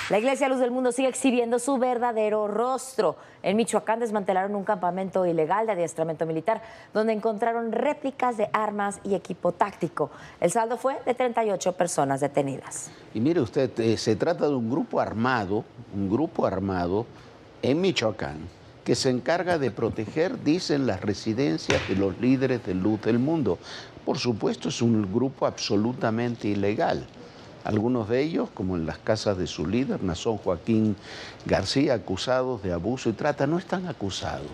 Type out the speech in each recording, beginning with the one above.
La Iglesia Luz del Mundo sigue exhibiendo su verdadero rostro. En Michoacán desmantelaron un campamento ilegal de adiestramiento militar donde encontraron réplicas de armas y equipo táctico. El saldo fue de 38 personas detenidas. Y mire usted, se trata de un grupo armado en Michoacán que se encarga de proteger, dicen, las residencias de los líderes de Luz del Mundo. Por supuesto, es un grupo absolutamente ilegal. Algunos de ellos, como en las casas de su líder, Nazón Joaquín García, acusados de abuso y trata, no están acusados.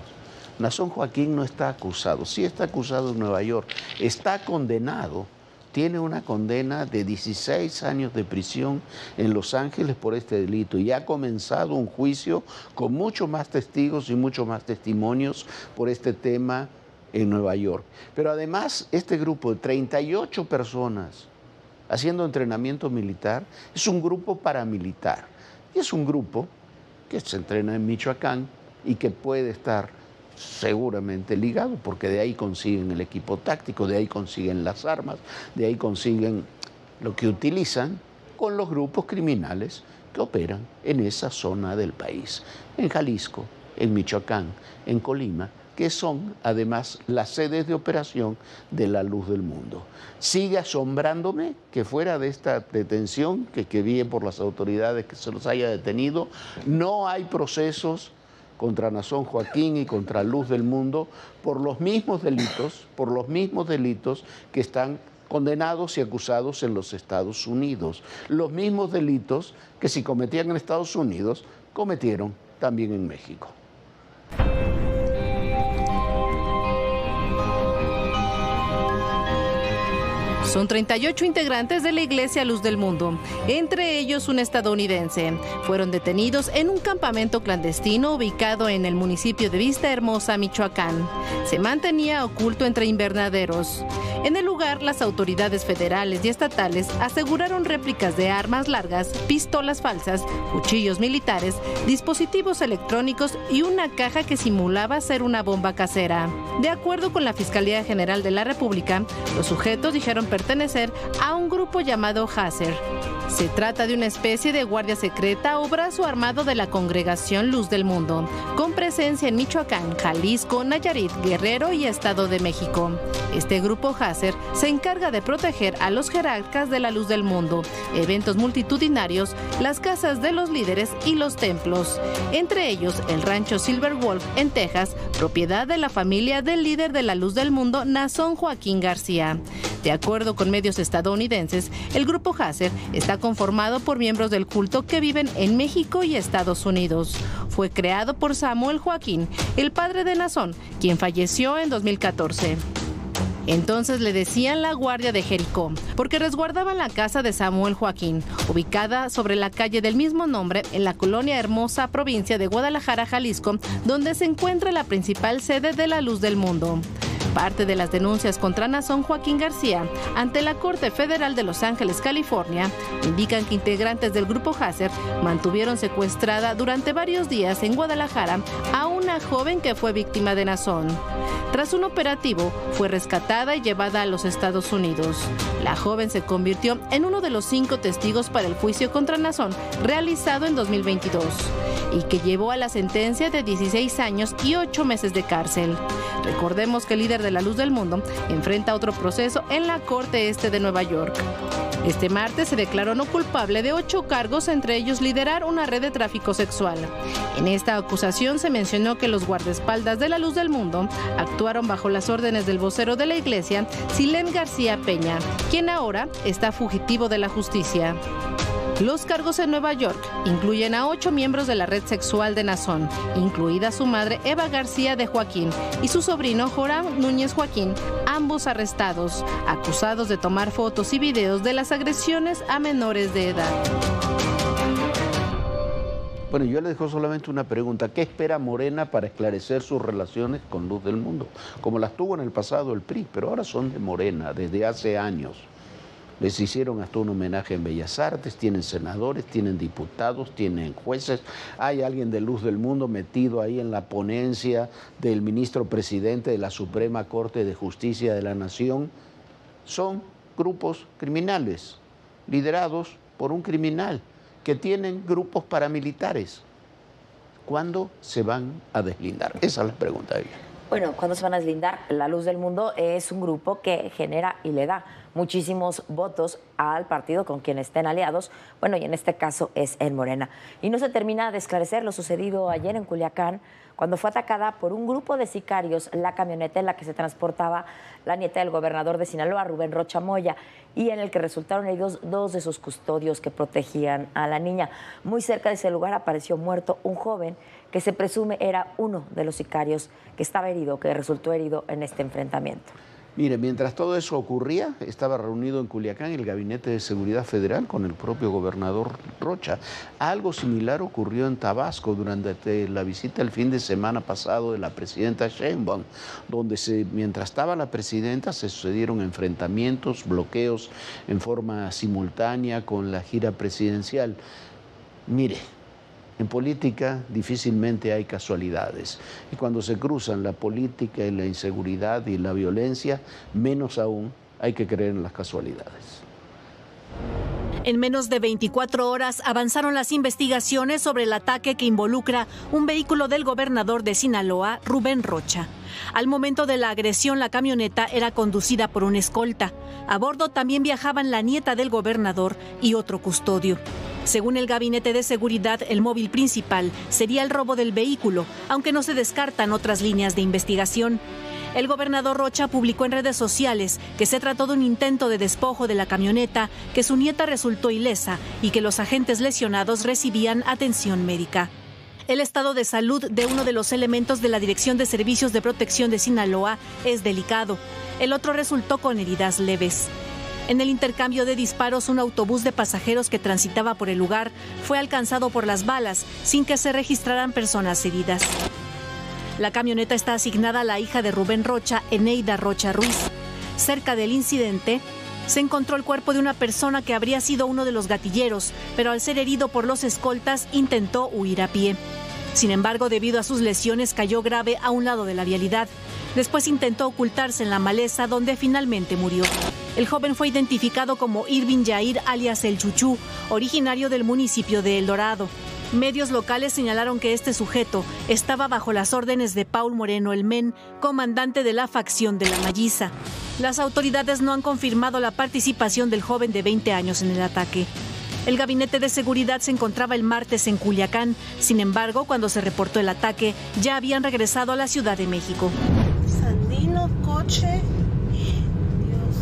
Nazón Joaquín no está acusado, sí está acusado en Nueva York, está condenado, tiene una condena de 16 años de prisión en Los Ángeles por este delito y ha comenzado un juicio con muchos más testigos y muchos más testimonios por este tema en Nueva York. Pero además, este grupo de 38 personas haciendo entrenamiento militar, es un grupo paramilitar. Y es un grupo que se entrena en Michoacán y que puede estar seguramente ligado, porque de ahí consiguen el equipo táctico, de ahí consiguen las armas, de ahí consiguen lo que utilizan con los grupos criminales que operan en esa zona del país, en Jalisco, en Michoacán, en Colima, que son además las sedes de operación de la Luz del Mundo. Sigue asombrándome que fuera de esta detención, que vi por las autoridades que se los haya detenido, no hay procesos contra Nazón Joaquín y contra Luz del Mundo por los mismos delitos que están condenados y acusados en los Estados Unidos. Los mismos delitos que si cometían en Estados Unidos, cometieron también en México. Son 38 integrantes de la Iglesia Luz del Mundo, entre ellos un estadounidense. Fueron detenidos en un campamento clandestino ubicado en el municipio de Vista Hermosa, Michoacán. Se mantenía oculto entre invernaderos. En el lugar, las autoridades federales y estatales aseguraron réplicas de armas largas, pistolas falsas, cuchillos militares, dispositivos electrónicos y una caja que simulaba ser una bomba casera. De acuerdo con la Fiscalía General de la República, los sujetos dijeron pertenecer a un grupo llamado Hazer. Se trata de una especie de guardia secreta o brazo armado de la Congregación Luz del Mundo, con presencia en Michoacán, Jalisco, Nayarit, Guerrero y Estado de México. Este grupo Hazer se encarga de proteger a los jerarcas de la Luz del Mundo, eventos multitudinarios, las casas de los líderes y los templos. Entre ellos, el rancho Silver Wolf en Texas, propiedad de la familia del líder de la Luz del Mundo, Nazón Joaquín García. De acuerdo con medios estadounidenses, el grupo Hazer está conformado por miembros del culto que viven en México y Estados Unidos. Fue creado por Samuel Joaquín, el padre de Nazón, quien falleció en 2014. Entonces le decían la Guardia de Jericó, porque resguardaban la casa de Samuel Joaquín, ubicada sobre la calle del mismo nombre en la colonia Hermosa, provincia de Guadalajara, Jalisco, donde se encuentra la principal sede de la Luz del Mundo. Parte de las denuncias contra Nazón Joaquín García ante la Corte Federal de Los Ángeles, California, indican que integrantes del grupo Hazer mantuvieron secuestrada durante varios días en Guadalajara a una joven que fue víctima de Nazón. Tras un operativo, fue rescatada y llevada a los Estados Unidos. La joven se convirtió en uno de los 5 testigos para el juicio contra Nazón realizado en 2022 y que llevó a la sentencia de 16 años y 8 meses de cárcel. Recordemos que el líder de la Luz del Mundo enfrenta otro proceso en la Corte Este de Nueva York. Este martes se declaró no culpable de 8 cargos, entre ellos liderar una red de tráfico sexual. En esta acusación se mencionó que los guardaespaldas de la Luz del Mundo actuaron bajo las órdenes del vocero de la iglesia, Silén García Peña, quien ahora está fugitivo de la justicia. Los cargos en Nueva York incluyen a 8 miembros de la red sexual de Nazón, incluida su madre Eva García de Joaquín y su sobrino Joram Núñez Joaquín, ambos arrestados, acusados de tomar fotos y videos de las agresiones a menores de edad. Bueno, yo le dejo solamente una pregunta. ¿Qué espera Morena para esclarecer sus relaciones con Luz del Mundo? Como las tuvo en el pasado el PRI, pero ahora son de Morena desde hace años. Les hicieron hasta un homenaje en Bellas Artes, tienen senadores, tienen diputados, tienen jueces. Hay alguien de Luz del Mundo metido ahí en la ponencia del ministro presidente de la Suprema Corte de Justicia de la Nación. Son grupos criminales, liderados por un criminal que tienen grupos paramilitares. ¿Cuándo se van a deslindar? Esa es la pregunta de ella. Bueno, ¿cuándo se van a deslindar? La Luz del Mundo es un grupo que genera y le da muchísimos votos al partido con quien estén aliados, bueno, y en este caso es en Morena. Y no se termina de esclarecer lo sucedido ayer en Culiacán, cuando fue atacada por un grupo de sicarios la camioneta en la que se transportaba la nieta del gobernador de Sinaloa, Rubén Rocha Moya, y en el que resultaron heridos dos de sus custodios que protegían a la niña. Muy cerca de ese lugar apareció muerto un joven que se presume era uno de los sicarios que estaba herido, que resultó herido en este enfrentamiento. Mire, mientras todo eso ocurría, estaba reunido en Culiacán el Gabinete de Seguridad Federal con el propio gobernador Rocha. Algo similar ocurrió en Tabasco durante la visita el fin de semana pasado de la presidenta Sheinbaum, donde mientras estaba la presidenta se sucedieron enfrentamientos, bloqueos en forma simultánea con la gira presidencial. Mire, en política difícilmente hay casualidades y cuando se cruzan la política y la inseguridad y la violencia, menos aún hay que creer en las casualidades. En menos de 24 horas avanzaron las investigaciones sobre el ataque que involucra un vehículo del gobernador de Sinaloa, Rubén Rocha. Al momento de la agresión, la camioneta era conducida por un escolta. A bordo también viajaban la nieta del gobernador y otro custodio. Según el Gabinete de Seguridad, el móvil principal sería el robo del vehículo, aunque no se descartan otras líneas de investigación. El gobernador Rocha publicó en redes sociales que se trató de un intento de despojo de la camioneta, que su nieta resultó ilesa y que los agentes lesionados recibían atención médica. El estado de salud de uno de los elementos de la Dirección de Servicios de Protección de Sinaloa es delicado. El otro resultó con heridas leves. En el intercambio de disparos, un autobús de pasajeros que transitaba por el lugar fue alcanzado por las balas sin que se registraran personas heridas. La camioneta está asignada a la hija de Rubén Rocha, Eneida Rocha Ruiz. Cerca del incidente, se encontró el cuerpo de una persona que habría sido uno de los gatilleros, pero al ser herido por los escoltas intentó huir a pie. Sin embargo, debido a sus lesiones, cayó grave a un lado de la vialidad. Después intentó ocultarse en la maleza, donde finalmente murió. El joven fue identificado como Irving Yair, alias El Chuchú, originario del municipio de El Dorado. Medios locales señalaron que este sujeto estaba bajo las órdenes de Paul Moreno El Men, comandante de la facción de la Malliza. Las autoridades no han confirmado la participación del joven de 20 años en el ataque. El Gabinete de Seguridad se encontraba el martes en Culiacán. Sin embargo, cuando se reportó el ataque, ya habían regresado a la Ciudad de México. Sandino, coche, Dios,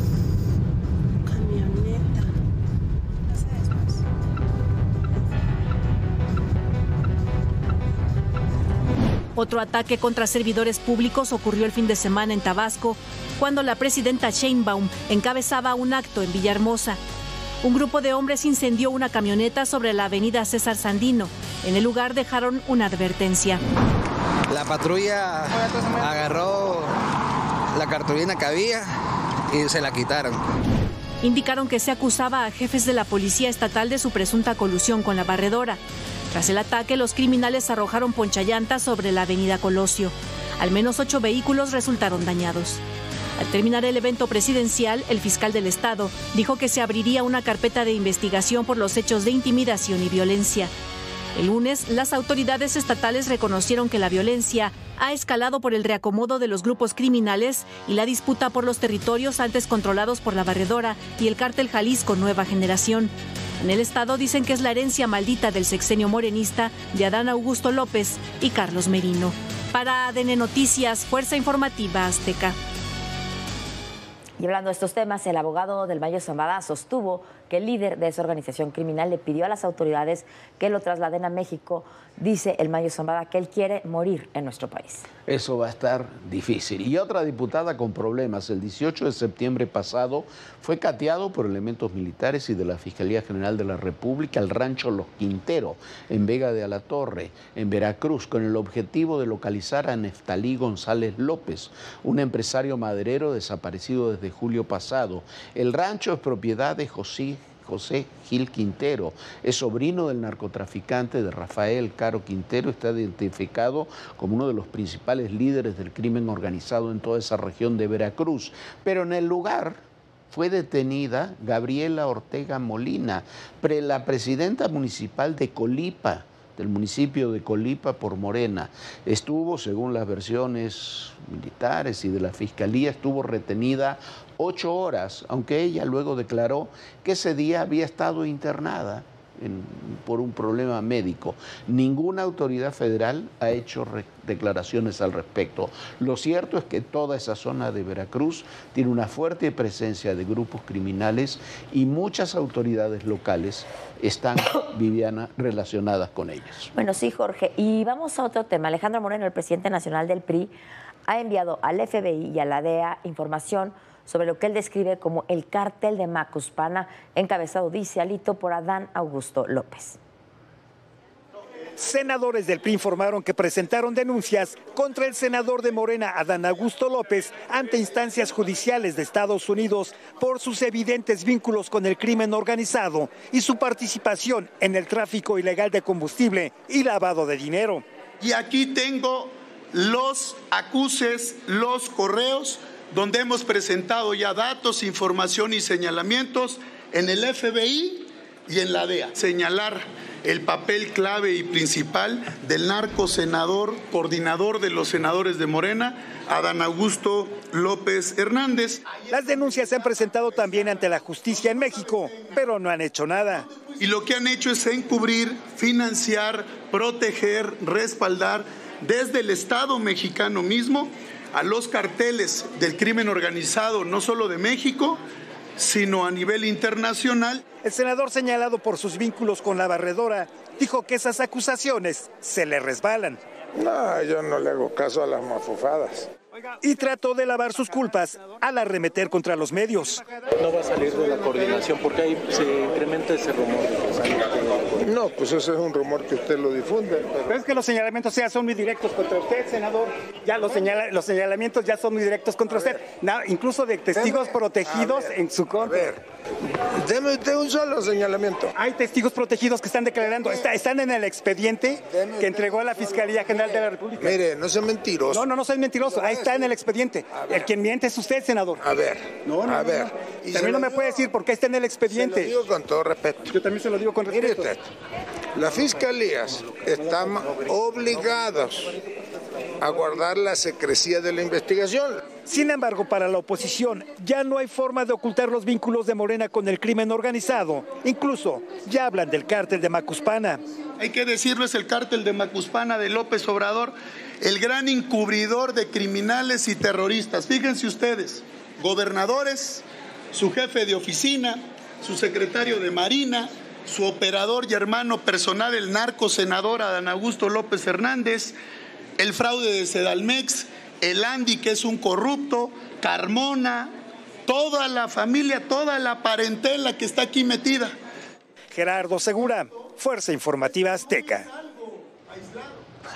camioneta. Otro ataque contra servidores públicos ocurrió el fin de semana en Tabasco, cuando la presidenta Sheinbaum encabezaba un acto en Villahermosa. Un grupo de hombres incendió una camioneta sobre la avenida César Sandino. En el lugar dejaron una advertencia. La patrulla agarró la cartulina que había y se la quitaron. Indicaron que se acusaba a jefes de la Policía Estatal de su presunta colusión con la barredora. Tras el ataque, los criminales arrojaron ponchallantas sobre la avenida Colosio. Al menos 8 vehículos resultaron dañados. Al terminar el evento presidencial, el fiscal del Estado dijo que se abriría una carpeta de investigación por los hechos de intimidación y violencia. El lunes, las autoridades estatales reconocieron que la violencia ha escalado por el reacomodo de los grupos criminales y la disputa por los territorios antes controlados por la barredora y el cártel Jalisco Nueva Generación. En el Estado dicen que es la herencia maldita del sexenio morenista de Adán Augusto López y Carlos Merino. Para ADN Noticias, Fuerza Informativa Azteca. Y hablando de estos temas, el abogado del Mayo Zambada sostuvo que el líder de esa organización criminal le pidió a las autoridades que lo trasladen a México. Dice el Mayo Zambada que él quiere morir en nuestro país. Eso va a estar difícil. Y otra diputada con problemas, el 18 de septiembre pasado, fue cateado por elementos militares y de la Fiscalía General de la República al rancho Los Quintero, en Vega de Alatorre, en Veracruz, con el objetivo de localizar a Neftalí González López, un empresario maderero desaparecido desde julio pasado. El rancho es propiedad de José Gil Quintero, es sobrino del narcotraficante de Rafael Caro Quintero, está identificado como uno de los principales líderes del crimen organizado en toda esa región de Veracruz. Pero en el lugar fue detenida Gabriela Ortega Molina, la presidenta municipal de Colipa, del municipio de Colipa por Morena. Estuvo, según las versiones militares y de la Fiscalía, estuvo retenida 8 horas, aunque ella luego declaró que ese día había estado internada por un problema médico. Ninguna autoridad federal ha hecho declaraciones al respecto. Lo cierto es que toda esa zona de Veracruz tiene una fuerte presencia de grupos criminales y muchas autoridades locales están, Viviana, relacionadas con ellos. Bueno, sí, Jorge. Y vamos a otro tema. Alejandro Moreno, el presidente nacional del PRI, ha enviado al FBI y a la DEA información sobre lo que él describe como el cártel de Macuspana, encabezado, dice Alito, por Adán Augusto López. Senadores del PRI informaron que presentaron denuncias contra el senador de Morena, Adán Augusto López, ante instancias judiciales de Estados Unidos por sus evidentes vínculos con el crimen organizado y su participación en el tráfico ilegal de combustible y lavado de dinero. Y aquí tengo los acuses, los correos, donde hemos presentado ya datos, información y señalamientos en el FBI y en la DEA. Señalar el papel clave y principal del narcosenador, coordinador de los senadores de Morena, Adán Augusto López Hernández. Las denuncias se han presentado también ante la justicia en México, pero no han hecho nada. Y lo que han hecho es encubrir, financiar, proteger, respaldar desde el Estado mexicano mismo a los carteles del crimen organizado, no solo de México, sino a nivel internacional. El senador, señalado por sus vínculos con la barredora, dijo que esas acusaciones se le resbalan. No, yo no le hago caso a las mafufadas. Y trató de lavar sus culpas al arremeter contra los medios. No va a salir de la coordinación porque ahí se incrementa ese rumor. No, pues ese es un rumor que usted lo difunde. Pero es que los señalamientos ya son muy directos contra usted, senador. Ya los señalamientos ya son muy directos contra usted. Incluso de testigos protegidos en su contra. A ver, deme usted un solo señalamiento. Hay testigos protegidos que están declarando, están en el expediente que entregó a la Fiscalía General de la República. Mire, no sea mentiroso. No soy mentiroso. Ahí está en el expediente. El quien miente es usted, senador. A ver, a ver. También no me puede decir por qué está en el expediente. Se lo digo con todo respeto. Yo también se lo digo con respeto. Mire usted, las fiscalías están obligadas a guardar la secrecía de la investigación. Sin embargo, para la oposición ya no hay forma de ocultar los vínculos de Morena con el crimen organizado. Incluso ya hablan del cártel de Macuspana. Hay que decirlo, es el cártel de Macuspana de López Obrador, el gran encubridor de criminales y terroristas. Fíjense ustedes, gobernadores, su jefe de oficina, su secretario de Marina, su operador y hermano personal, el narcosenador Adán Augusto López Hernández, el fraude de Sedalmex, el Andy, que es un corrupto, Carmona, toda la familia, toda la parentela que está aquí metida. Gerardo Segura, Fuerza Informativa Azteca.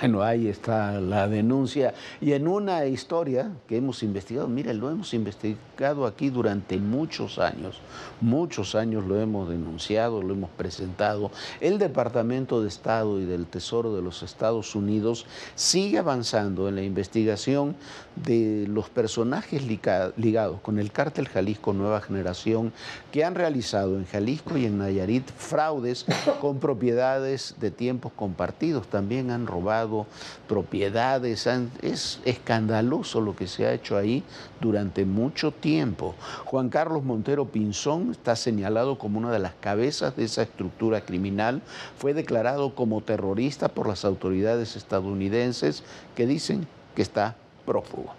Bueno, ahí está la denuncia. Y en una historia que hemos investigado, miren, lo hemos investigado aquí durante muchos años lo hemos denunciado, lo hemos presentado. El Departamento de Estado y del Tesoro de los Estados Unidos sigue avanzando en la investigación de los personajes ligados con el cártel Jalisco Nueva Generación que han realizado en Jalisco y en Nayarit fraudes con propiedades de tiempos compartidos. También han robado propiedades. Es escandaloso lo que se ha hecho ahí durante mucho tiempo. Juan Carlos Montero Pinzón está señalado como una de las cabezas de esa estructura criminal. Fue declarado como terrorista por las autoridades estadounidenses que dicen que está prófugo.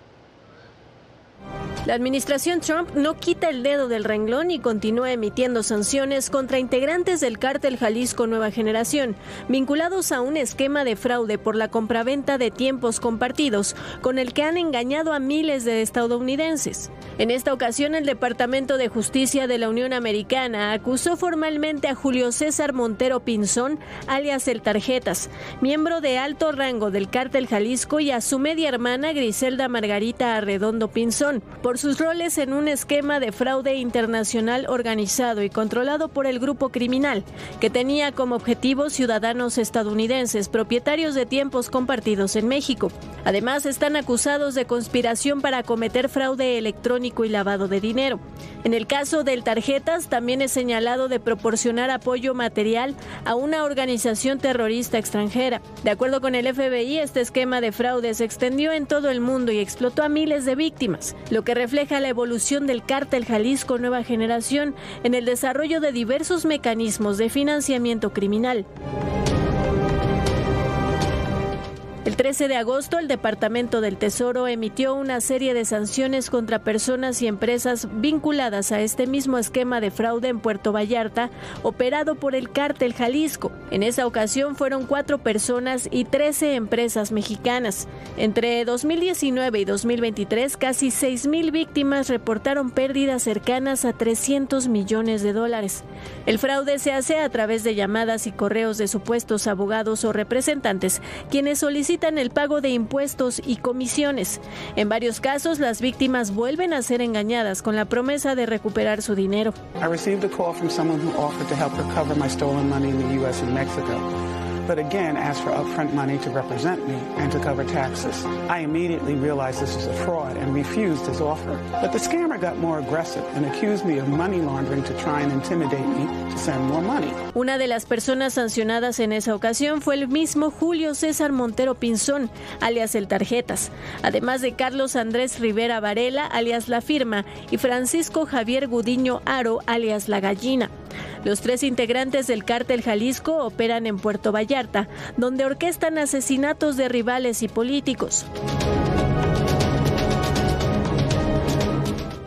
La administración Trump no quita el dedo del renglón y continúa emitiendo sanciones contra integrantes del cártel Jalisco Nueva Generación, vinculados a un esquema de fraude por la compraventa de tiempos compartidos, con el que han engañado a miles de estadounidenses. En esta ocasión, el Departamento de Justicia de la Unión Americana acusó formalmente a Julio César Montero Pinzón, alias El Tarjetas, miembro de alto rango del cártel Jalisco, y a su media hermana Griselda Margarita Arredondo Pinzón, por por sus roles en un esquema de fraude internacional organizado y controlado por el grupo criminal, que tenía como objetivo ciudadanos estadounidenses propietarios de tiempos compartidos en México. Además, están acusados de conspiración para cometer fraude electrónico y lavado de dinero. En el caso del Tarjetas, también es señalado de proporcionar apoyo material a una organización terrorista extranjera. De acuerdo con el FBI, este esquema de fraude se extendió en todo el mundo y explotó a miles de víctimas, lo que refleja la evolución del Cártel Jalisco Nueva Generación en el desarrollo de diversos mecanismos de financiamiento criminal. El 13 de agosto, el Departamento del Tesoro emitió una serie de sanciones contra personas y empresas vinculadas a este mismo esquema de fraude en Puerto Vallarta, operado por el Cártel Jalisco. En esa ocasión fueron 4 personas y 13 empresas mexicanas. Entre 2019 y 2023, casi 6,000 víctimas reportaron pérdidas cercanas a $300 millones. El fraude se hace a través de llamadas y correos de supuestos abogados o representantes, quienes solicitan el pago de impuestos y comisiones. En varios casos, las víctimas vuelven a ser engañadas con la promesa de recuperar su dinero. I received a call from someone who offered to help recover my stolen money in the U.S. and Mexico, but again asked for upfront money to represent me and to cover taxes. I immediately realized this was a fraud and refused his offer. But the scammer got more aggressive and accused me of money laundering to try and intimidate me to send more money. Una de las personas sancionadas en esa ocasión fue el mismo Julio César Montero Pinzón, alias El Tarjetas, además de Carlos Andrés Rivera Varela, alias La Firma, y Francisco Javier Gudiño Aro, alias La Gallina. Los 3 integrantes del Cártel Jalisco operan en Puerto Vallarta, donde orquestan asesinatos de rivales y políticos.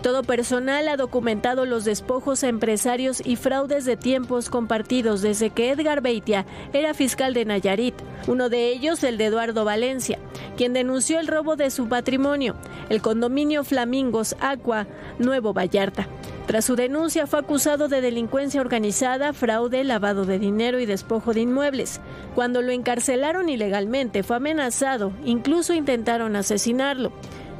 Todo personal ha documentado los despojos a empresarios y fraudes de tiempos compartidos desde que Edgar Beitia era fiscal de Nayarit. Uno de ellos, el de Eduardo Valencia, quien denunció el robo de su patrimonio, el condominio Flamingos Aqua, Nuevo Vallarta. Tras su denuncia, fue acusado de delincuencia organizada, fraude, lavado de dinero y despojo de inmuebles. Cuando lo encarcelaron ilegalmente, fue amenazado, incluso intentaron asesinarlo.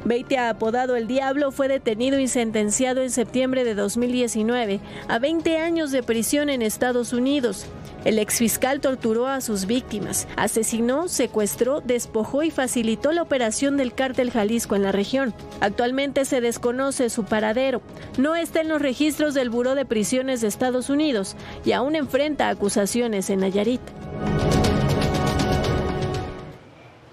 Beitia, apodado El Diablo, fue detenido y sentenciado en septiembre de 2019 a 20 años de prisión en Estados Unidos. El exfiscal torturó a sus víctimas, asesinó, secuestró, despojó y facilitó la operación del Cártel Jalisco en la región. Actualmente se desconoce su paradero, no está en los registros del Buró de Prisiones de Estados Unidos y aún enfrenta acusaciones en Nayarit.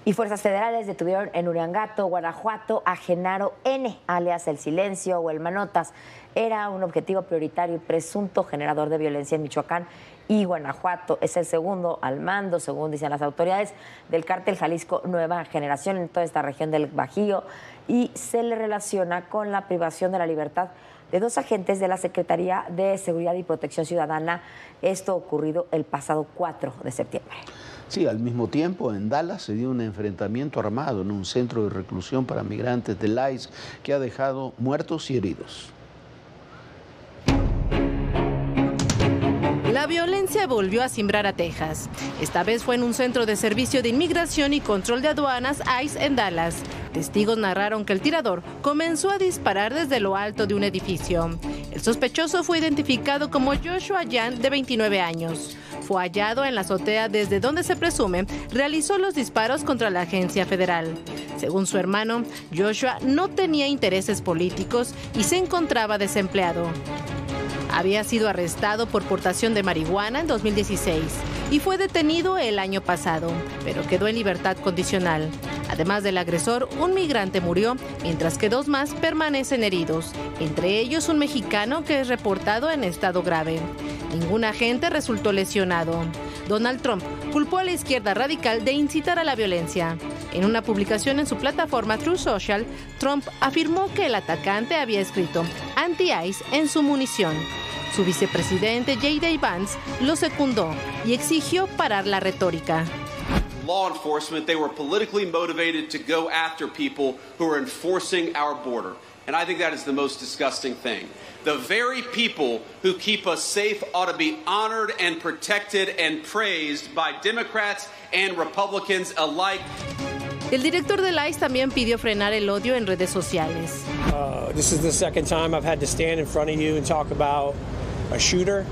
Y fuerzas federales detuvieron en Uriangato, Guanajuato, a Genaro N., alias El Silencio o El Manotas. Era un objetivo prioritario y presunto generador de violencia en Michoacán y Guanajuato. Es el segundo al mando, según dicen las autoridades, del Cártel Jalisco Nueva Generación en toda esta región del Bajío, y se le relaciona con la privación de la libertad de 2 agentes de la Secretaría de Seguridad y Protección Ciudadana. Esto ocurrido el pasado 4 de septiembre. Sí, al mismo tiempo en Dallas se dio un enfrentamiento armado en un centro de reclusión para migrantes del ICE que ha dejado muertos y heridos. La violencia volvió a cimbrar a Texas. Esta vez fue en un centro de servicio de inmigración y control de aduanas ICE en Dallas. Testigos narraron que el tirador comenzó a disparar desde lo alto de un edificio. El sospechoso fue identificado como Joshua Yan, de 29 años. Fue hallado en la azotea desde donde se presume realizó los disparos contra la agencia federal. Según su hermano, Joshua no tenía intereses políticos y se encontraba desempleado. Había sido arrestado por portación de marihuana en 2016 y fue detenido el año pasado, pero quedó en libertad condicional. Además del agresor, un migrante murió, mientras que 2 más permanecen heridos, entre ellos un mexicano que es reportado en estado grave. Ningún agente resultó lesionado. Donald Trump culpó a la izquierda radical de incitar a la violencia. En una publicación en su plataforma Truth Social, Trump afirmó que el atacante había escrito anti-ICE en su munición. Su vicepresidente J.D. Vance lo secundó y exigió parar la retórica. Law enforcement, they were politically motivated to go after people who are enforcing our border. And I think that is the most disgusting thing. The very people who keep us safe ought to be honored and protected and praised by Democrats and Republicans alike. El director del ICE también pidió frenar el odio en redes sociales. This is the second time I've had to stand in front of you and talk about a shooter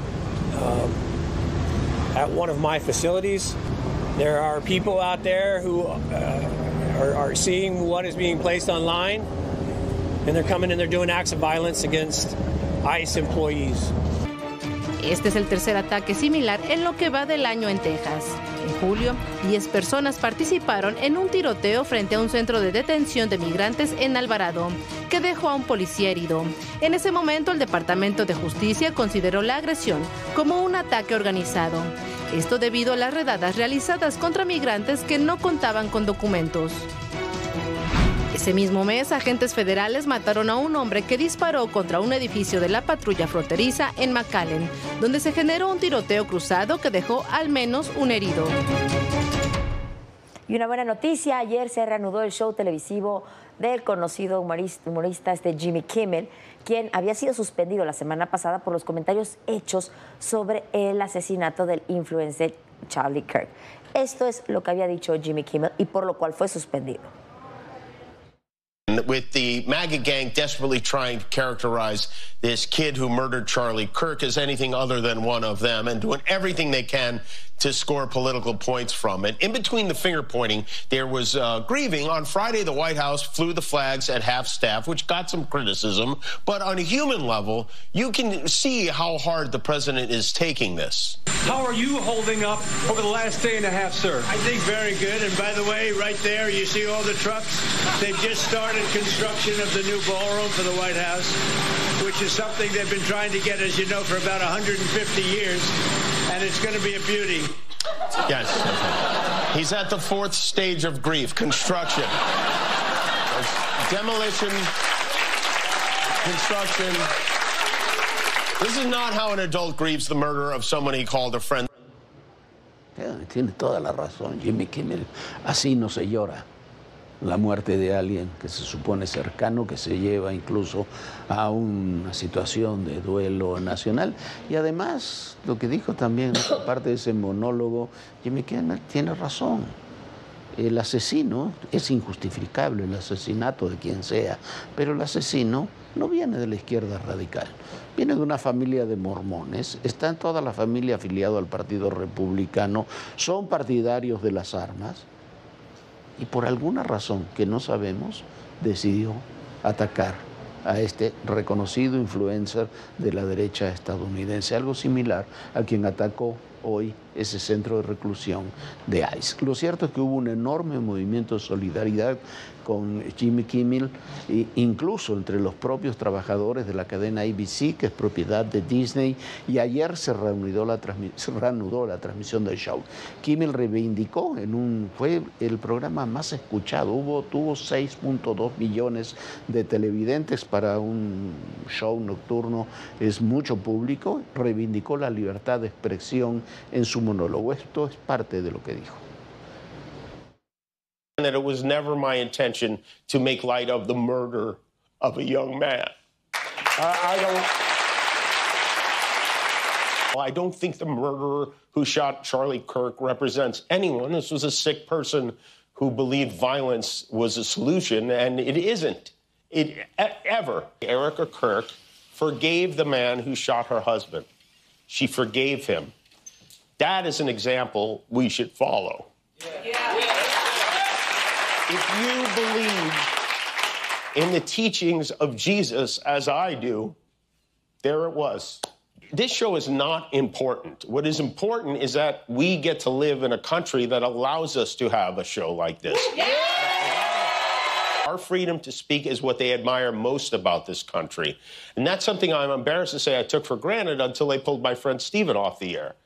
at one of my facilities. There are people out there who are seeing what is being placed online, and they're coming and they're doing acts of violence against ICE employees. Este es el tercer ataque similar en lo que va del año en Texas. En julio, 10 personas participaron en un tiroteo frente a un centro de detención de migrantes en Alvarado, que dejó a un policía herido. En ese momento, el Departamento de Justicia consideró la agresión como un ataque organizado. Esto debido a las redadas realizadas contra migrantes que no contaban con documentos. Ese mismo mes, agentes federales mataron a un hombre que disparó contra un edificio de la patrulla fronteriza en McAllen, donde se generó un tiroteo cruzado que dejó al menos un herido. Y una buena noticia, ayer se reanudó el show televisivo del conocido humorista Jimmy Kimmel, quien había sido suspendido la semana pasada por los comentarios hechos sobre el asesinato del influencer Charlie Kirk. Esto es lo que había dicho Jimmy Kimmel y por lo cual fue suspendido. With the MAGA gang desperately trying to characterize this kid who murdered Charlie Kirk as anything other than one of them and doing everything they can to score political points from it. In between the finger pointing, there was grieving. On Friday, the White House flew the flags at half staff, which got some criticism. But on a human level, you can see how hard the president is taking this. How are you holding up over the last day and a half, sir? I think very good. And by the way, right there, you see all the trucks? They've just started construction of the new ballroom for the White House, which is something they've been trying to get, as you know, for about 150 years. And it's going to be a beauty. Yes. He's at the fourth stage of grief, construction. Demolition, construction. This is not how an adult grieves the murder of someone he called a friend. Tiene toda la razón, Jimmy Kimmel. Así no se llora la muerte de alguien que se supone cercano, que se lleva incluso a una situación de duelo nacional. Y además, lo que dijo también, aparte de ese monólogo, Jimmy Kimmel tiene razón. El asesino es injustificable, el asesinato de quien sea, pero el asesino no viene de la izquierda radical, viene de una familia de mormones, está en toda la familia afiliado al Partido Republicano, son partidarios de las armas, y por alguna razón que no sabemos, decidió atacar a este reconocido influencer de la derecha estadounidense, algo similar a quien atacó hoy ese centro de reclusión de ICE. Lo cierto es que hubo un enorme movimiento de solidaridad con Jimmy Kimmel, incluso entre los propios trabajadores de la cadena ABC, que es propiedad de Disney, y ayer se reanudó la transmisión del show. Kimmel reivindicó, fue el programa más escuchado, tuvo 6.2 millones de televidentes para un show nocturno, es mucho público, reivindicó la libertad de expresión en su monólogo. Esto es parte de lo que dijo. That it was never my intention to make light of the murder of a young man. I don't think the murderer who shot Charlie Kirk represents anyone. This was a sick person who believed violence was a solution, and it isn't. Ever. Erica Kirk forgave the man who shot her husband. She forgave him. That is an example we should follow. If you believe in the teachings of Jesus, as I do, there it was. This show is not important. What is important is that we get to live in a country that allows us to have a show like this. Yeah! Our freedom to speak is what they admire most about this country. And that's something I'm embarrassed to say I took for granted until they pulled my friend Stephen off the air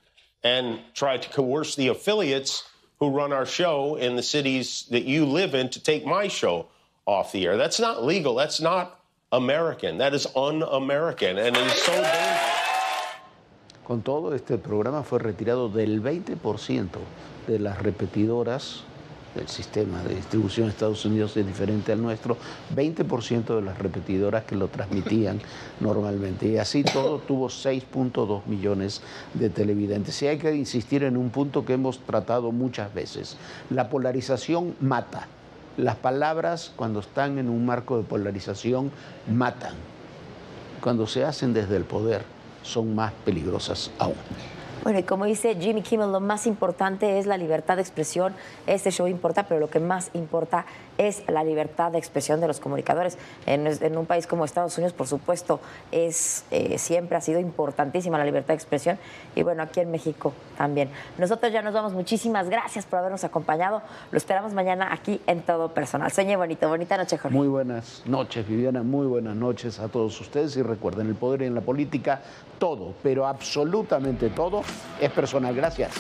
and tried to coerce the affiliates who run our show in the cities that you live in to take my show off the air. That's not legal. That's not American. That is un-American, and it is so dangerous. Con todo, este programa fue retirado del 20% de las repetidoras. El sistema de distribución de Estados Unidos es diferente al nuestro, 20% de las repetidoras que lo transmitían normalmente. Y así todo tuvo 6.2 millones de televidentes. Y hay que insistir en un punto que hemos tratado muchas veces. La polarización mata. Las palabras, cuando están en un marco de polarización, matan. Cuando se hacen desde el poder, son más peligrosas aún. Bueno, y como dice Jimmy Kimmel, lo más importante es la libertad de expresión. Este show importa, pero lo que más importa es la libertad de expresión de los comunicadores. En un país como Estados Unidos, por supuesto, siempre ha sido importantísima la libertad de expresión. Y bueno, aquí en México también. Nosotros ya nos vamos. Muchísimas gracias por habernos acompañado. Lo esperamos mañana aquí en Todo Personal. Sueñe bonito. Bonita noche, Jorge. Muy buenas noches, Viviana. Muy buenas noches a todos ustedes. Y recuerden, el poder y en la política, todo, pero absolutamente todo, es personal. Gracias.